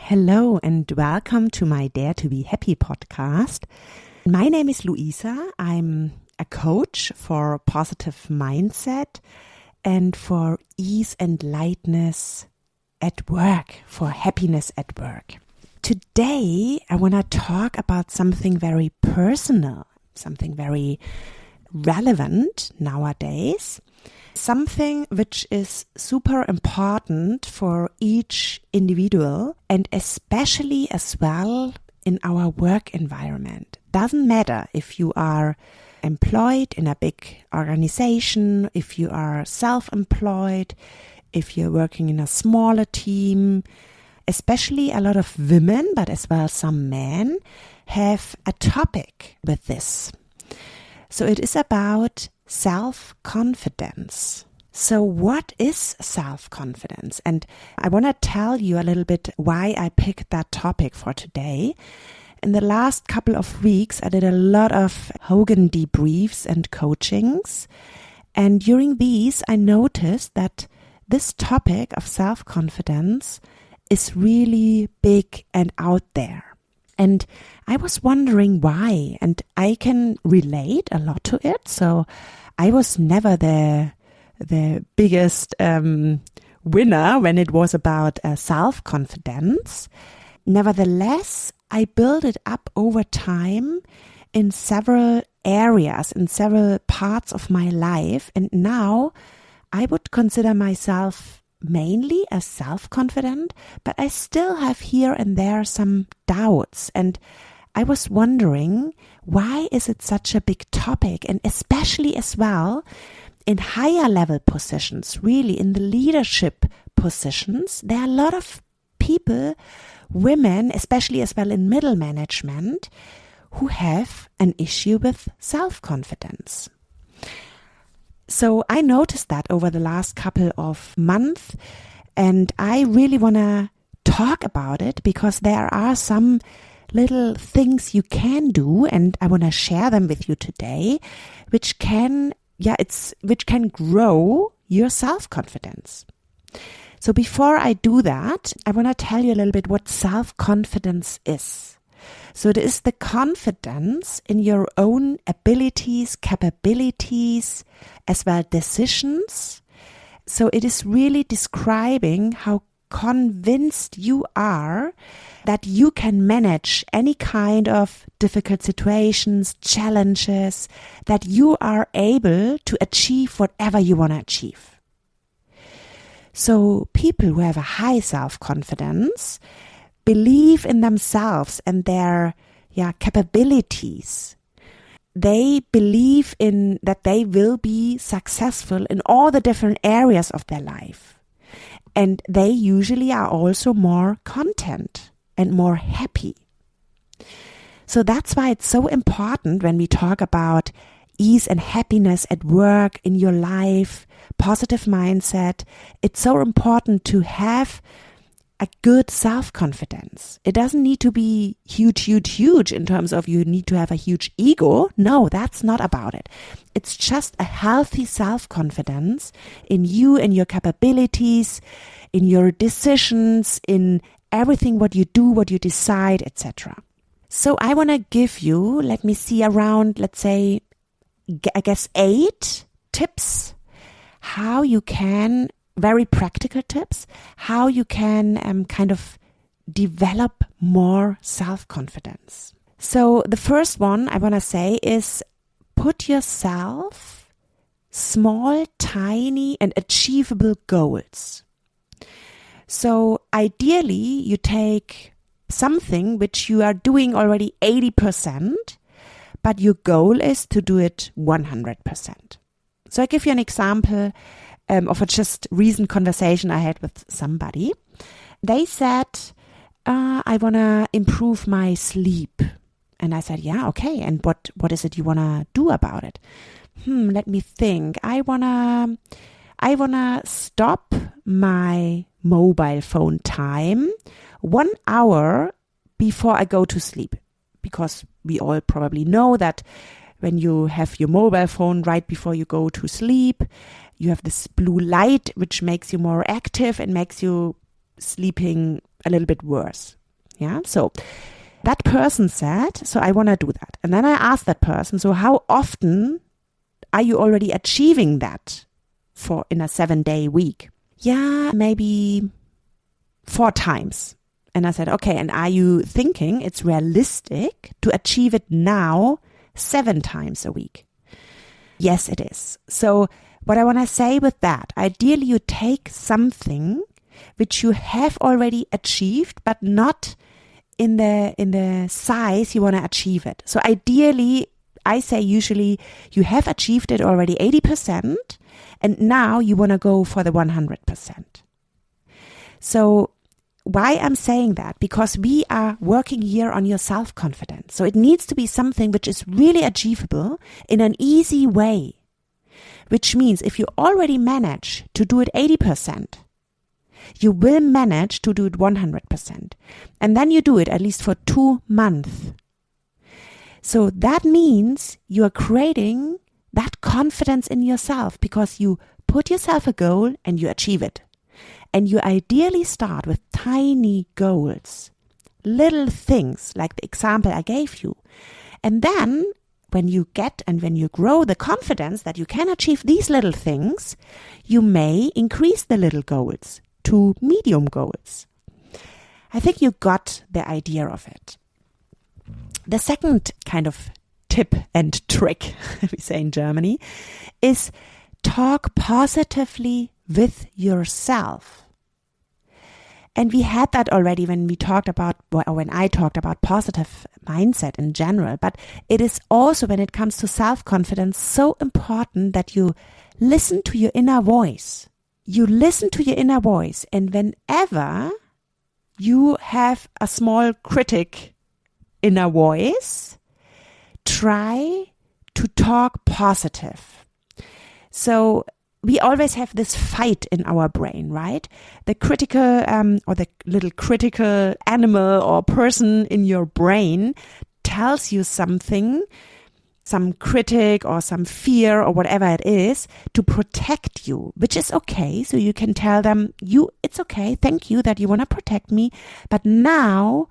Hello and welcome to my Dare to be Happy podcast. My name is Luisa. I'm a coach for positive mindset and for ease and lightness at work, for happiness at work. Today, I want to talk about something very personal, something very relevant nowadays. Something which is super important for each individual and especially as well in our work environment. Doesn't matter if you are employed in a big organization, if you are self-employed, if you're working in a smaller team. Especially a lot of women, but as well some men, have a topic with this. So it is about self-confidence. So what is self-confidence? And I want to tell you a little bit why I picked that topic for today. In the last couple of weeks, I did a lot of Hogan debriefs and coachings. And during these, I noticed that this topic of self-confidence is really big and out there. And I was wondering why, and I can relate a lot to it. So I was never the biggest winner when it was about self-confidence. Nevertheless, I built it up over time in several areas, in several parts of my life. And now I would consider myself mainly as self-confident, but I still have here and there some doubts. And I was wondering, why is it such a big topic? And especially as well in higher level positions, really in the leadership positions, there are a lot of people, women, especially as well in middle management, who have an issue with self-confidence. So I noticed that over the last couple of months, and I really want to talk about it because there are some little things you can do, and I want to share them with you today, which can grow your self-confidence. So before I do that, I want to tell you a little bit what self-confidence is. So it is the confidence in your own abilities, capabilities, as well decisions. So it is really describing how convinced you are that you can manage any kind of difficult situations, challenges, that you are able to achieve whatever you want to achieve. So people who have a high self-confidence believe in themselves and their capabilities. They believe in that they will be successful in all the different areas of their life. And they usually are also more content and more happy. So that's why it's so important when we talk about ease and happiness at work, in your life, positive mindset. It's so important to have a good self-confidence. It doesn't need to be huge in terms of you need to have a huge ego. No, that's not about it. It's just a healthy self-confidence in you and your capabilities, in your decisions, in everything what you do, what you decide, etc. So I want to give you, let me see, around, let's say, I guess 8 tips how you can, very practical tips, how you can kind of develop more self-confidence. So the first one I want to say is put yourself small, tiny and achievable goals. So ideally you take something which you are doing already 80%, but your goal is to do it 100%. So I give you an example of a just recent conversation I had with somebody. They said, I want to improve my sleep. And I said, yeah, okay. And what is it you want to do about it? Let me think. I wanna stop my mobile phone time 1 hour before I go to sleep. Because we all probably know that when you have your mobile phone right before you go to sleep, you have this blue light, which makes you more active and makes you sleeping a little bit worse. Yeah. So that person said, so I want to do that. And then I asked that person, so how often are you already achieving that in a 7-day week? Yeah, maybe 4 times. And I said, okay, and are you thinking it's realistic to achieve it now 7 times a week? Yes, it is. So what I want to say with that, ideally you take something which you have already achieved, but not in the size you want to achieve it. So ideally, I say usually you have achieved it already 80%, and now you want to go for the 100%. So why I'm saying that? Because we are working here on your self-confidence. So it needs to be something which is really achievable in an easy way, which means if you already manage to do it 80%, you will manage to do it 100%. And then you do it at least for 2 months. So that means you are creating that confidence in yourself because you put yourself a goal and you achieve it. And you ideally start with tiny goals, little things like the example I gave you. And then when you get and when you grow the confidence that you can achieve these little things, you may increase the little goals to medium goals. I think you got the idea of it. The second kind of tip and trick, we say in Germany, is talk positively with yourself. And we had that already when I talked about positive mindset in general, but it is also when it comes to self-confidence so important that you listen to your inner voice. You listen to your inner voice, and whenever you have a small critic inner voice, try to talk positive. So we always have this fight in our brain, right? The critical or the little critical animal or person in your brain tells you something, some critic or some fear or whatever it is, to protect you, which is okay. So you can tell them, it's okay, thank you that you want to protect me, but now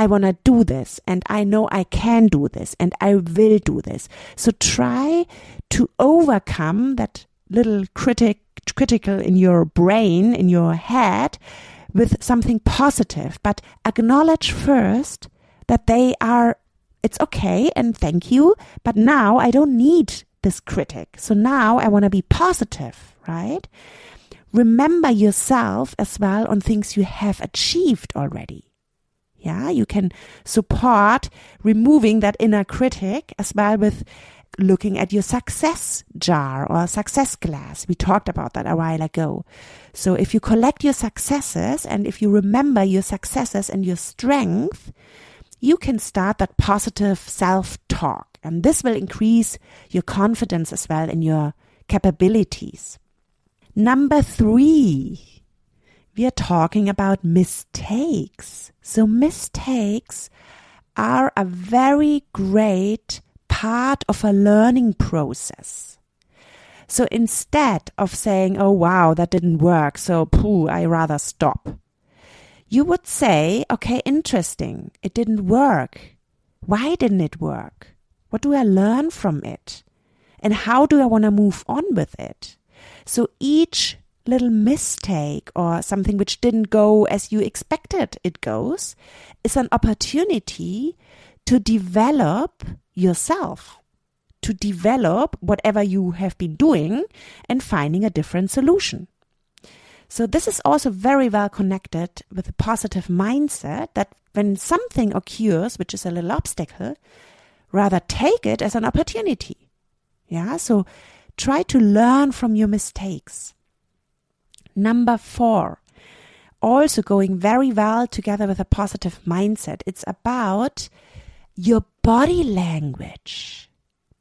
I want to do this, and I know I can do this, and I will do this. So try to overcome that little critical in your brain, in your head, with something positive, but acknowledge first that it's okay and thank you, but now I don't need this critic. So now I want to be positive, right? Remember yourself as well on things you have achieved already. Yeah, you can support removing that inner critic as well with looking at your success jar or success glass. We talked about that a while ago. So if you collect your successes and if you remember your successes and your strength, you can start that positive self-talk. And this will increase your confidence as well in your capabilities. Number 3, we are talking about mistakes. So mistakes are a very great part of a learning process. So instead of saying, oh wow, that didn't work, so I rather stop, you would say, okay, interesting, it didn't work. Why didn't it work? What do I learn from it? And how do I want to move on with it? So each little mistake or something which didn't go as you expected it goes is an opportunity to develop yourself, to develop whatever you have been doing and finding a different solution. So this is also very well connected with a positive mindset that when something occurs, which is a little obstacle, rather take it as an opportunity. Yeah, so try to learn from your mistakes. Number 4, also going very well together with a positive mindset. It's about your body language.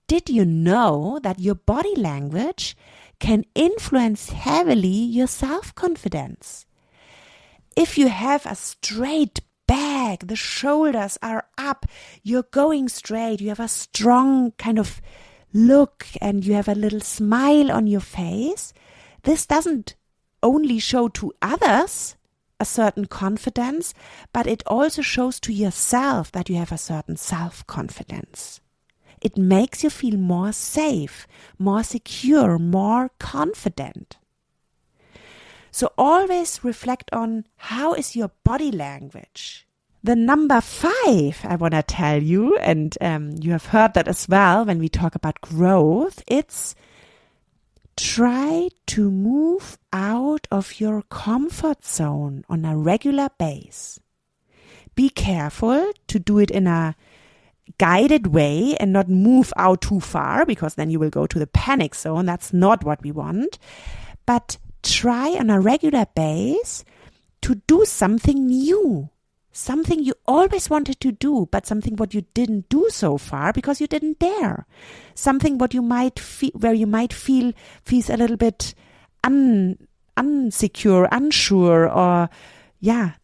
Did you know that your body language can influence heavily your self-confidence? If you have a straight back, the shoulders are up, you're going straight, you have a strong kind of look and you have a little smile on your face, this doesn't only show to others a certain confidence, but it also shows to yourself that you have a certain self-confidence. It makes you feel more safe, more secure, more confident. So always reflect on how is your body language. The number 5 I want to tell you, and you have heard that as well when we talk about growth, it's try to move out of your comfort zone on a regular basis. Be careful to do it in a guided way and not move out too far, because then you will go to the panic zone. That's not what we want. But try on a regular basis to do something new. Something you always wanted to do, but something what you didn't do so far because you didn't dare. Something what you might feel, where you might feels a little bit unsecure, unsure, or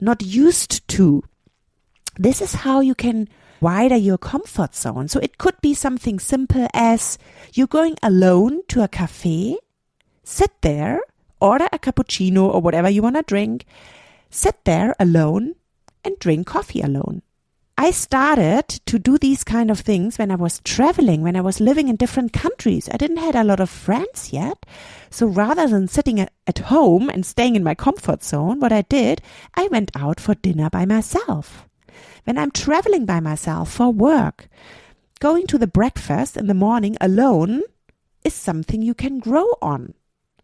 not used to. This is how you can widen your comfort zone. So it could be something simple as you're going alone to a cafe, sit there, order a cappuccino or whatever you want to drink, sit there alone and drink coffee alone. I started to do these kind of things when I was traveling, when I was living in different countries. I didn't have a lot of friends yet. So rather than sitting at home and staying in my comfort zone, what I did, I went out for dinner by myself. When I'm traveling by myself for work, going to the breakfast in the morning alone is something you can grow on.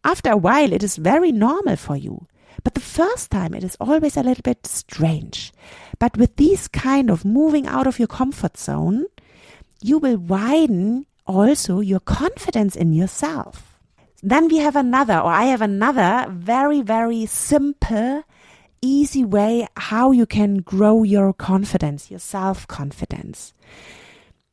After a while, it is very normal for you. But the first time, it is always a little bit strange. But with these kind of moving out of your comfort zone, you will widen also your confidence in yourself. Then I have another very, very simple, easy way how you can grow your confidence, your self-confidence.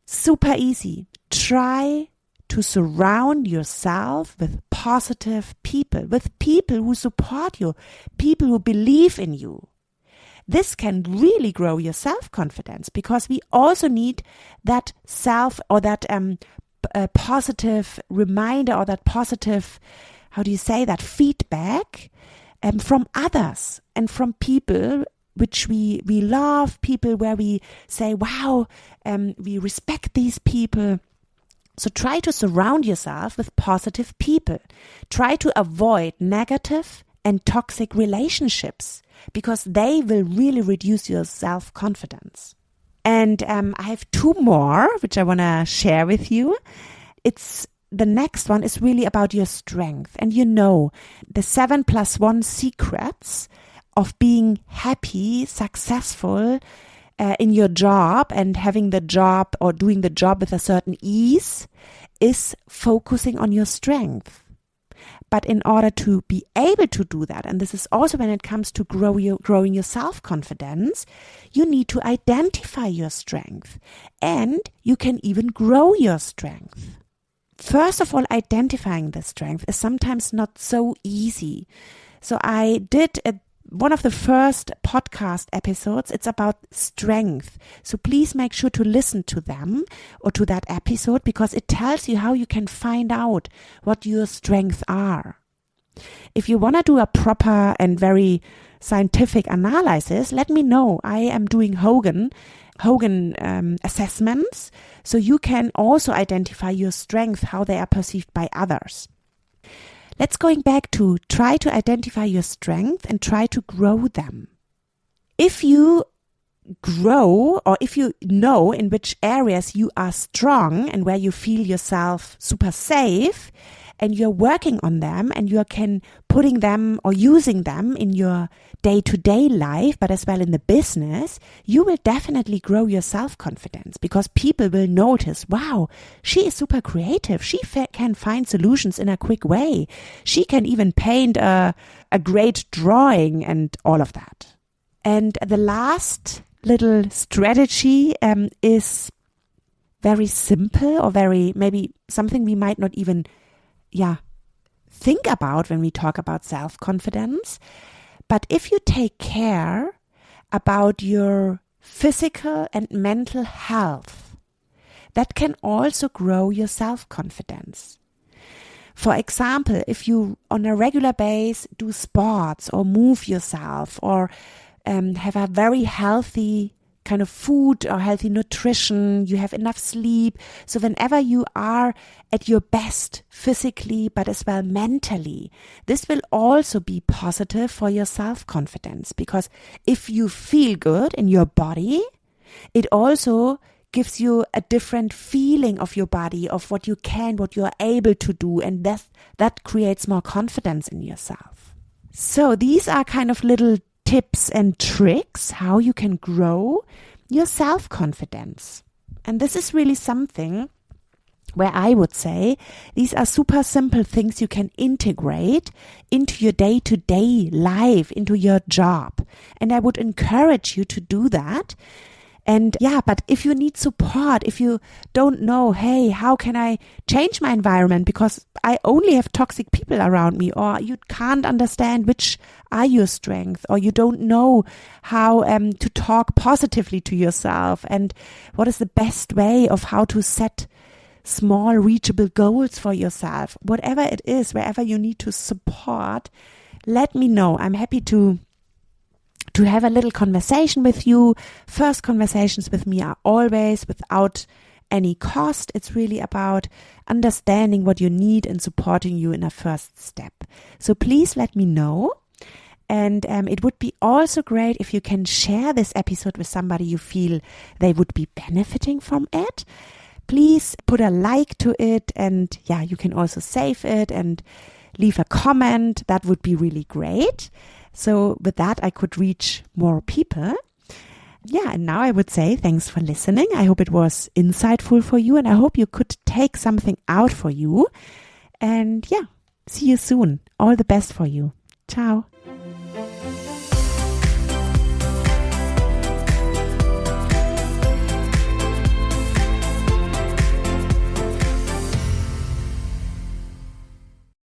Super easy. Try to surround yourself with positive people, with people who support you, people who believe in you. This can really grow your self-confidence, because we also need that positive reminder, or that positive, that feedback from others and from people which we love, people where we say, wow, we respect these people. So try to surround yourself with positive people. Try to avoid negative and toxic relationships, because they will really reduce your self-confidence. And I have 2 more, which I want to share with you. The next one is really about your strength. And the 7+1 secrets of being happy, successful, in your job and having the job or doing the job with a certain ease is focusing on your strength. But in order to be able to do that, and this is also when it comes to growing your self-confidence, you need to identify your strength, and you can even grow your strength. First of all, identifying the strength is sometimes not so easy. So I did one of the first podcast episodes, it's about strength. So please make sure to listen to them or to that episode, because it tells you how you can find out what your strengths are. If you want to do a proper and very scientific analysis, let me know. I am doing Hogan assessments, so you can also identify your strengths, how they are perceived by others. Let's going back to try to identify your strength and try to grow them. If you grow, or if you know in which areas you are strong and where you feel yourself super safe, and you're working on them, and you can putting them or using them in your day-to-day life, but as well in the business, you will definitely grow your self-confidence, because people will notice, wow, she is super creative. She can find solutions in a quick way. She can even paint a great drawing and all of that. And the last little strategy is very simple, or very maybe something we might not even think about when we talk about self-confidence. But if you take care about your physical and mental health, that can also grow your self-confidence. For example, if you on a regular basis do sports or move yourself or have a very healthy kind of food or healthy nutrition, you have enough sleep. So whenever you are at your best physically, but as well mentally, this will also be positive for your self-confidence, because if you feel good in your body, it also gives you a different feeling of your body, of what you can, what you are able to do, and that creates more confidence in yourself. So these are kind of little tips and tricks how you can grow your self-confidence. And this is really something where I would say these are super simple things you can integrate into your day-to-day life, into your job. And I would encourage you to do that. And yeah, but if you need support, if you don't know, hey, how can I change my environment because I only have toxic people around me, or you can't understand which are your strengths, or you don't know how to talk positively to yourself and what is the best way of how to set small reachable goals for yourself, whatever it is, wherever you need to support, let me know. I'm happy to have a little conversation with you. First conversations with me are always without any cost. It's really about understanding what you need and supporting you in a first step. So please let me know. And it would be also great if you can share this episode with somebody you feel they would be benefiting from it. Please put a like to it, and yeah, you can also save it and leave a comment. That would be really great. So with that, I could reach more people. Yeah, and now I would say thanks for listening. I hope it was insightful for you, and I hope you could take something out for you. And yeah, see you soon. All the best for you. Ciao.